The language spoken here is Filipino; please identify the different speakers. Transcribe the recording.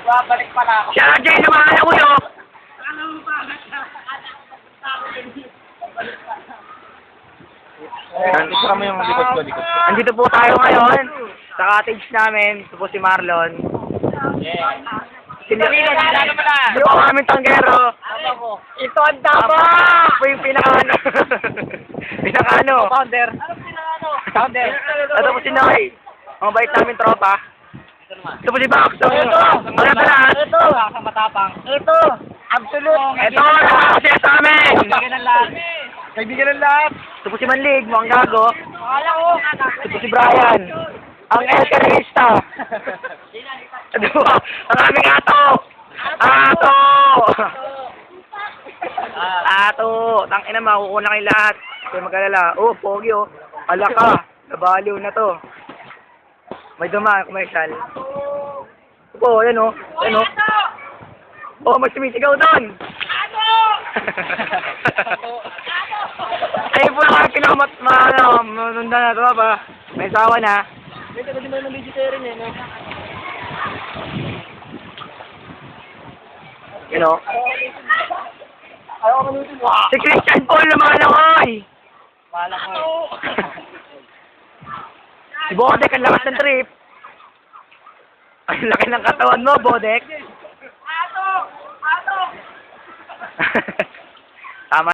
Speaker 1: Babalik pala ako.
Speaker 2: Siya, Jay, lumahan ako yun.
Speaker 3: Nandito kami yung likod ko, likod ko.
Speaker 2: Andito po tayo ngayon sa cottage namin. Ito po si Marlon.
Speaker 1: Kanino, nilalo mo na.
Speaker 2: Ito po aming tanggero.
Speaker 1: Tama ko.
Speaker 2: Ito ang tama! Ito yung pinakaano. Pinakaano.
Speaker 1: Founder. Ano pinakano? Founder.
Speaker 2: Ito po si Noy. Ang bait namin tropa. Ito po si Box.
Speaker 1: Ito.
Speaker 2: Wala pa lahat.
Speaker 1: Ito. Sa matapang. Ito. Absolute.
Speaker 2: Ito, nakakasya sa amin.
Speaker 1: Kaibigan ng lahat.
Speaker 2: Kaibigan ng lahat. Ito po si Manlig, mukhang gago.
Speaker 1: Akala ko.
Speaker 2: Ito po si Brian. Ang El Carista. Ito po, ang aming ato. Ato. Ato. Tangina, makukuha kayo lahat. Kaya mag-alala. Oh, pogi oh. Alaka. Nabaliw na to. May dumaan, commercial. Ito po, yan oh. Yan oh. Oh, may sumisigaw doon. Ayun po naman kinamat, manunda na ito ba? May sawa na.
Speaker 1: May taga din ng vegetarian eh, no?
Speaker 2: You know?
Speaker 1: Ayaw ko manutin.
Speaker 2: Si Christian Paul lumalakoy!
Speaker 1: Pala ko.
Speaker 2: Si Bodek, ang lakas ng trip. Ang laki ng katawan mo, Bodek.
Speaker 1: Ato! Ato!
Speaker 2: Tama.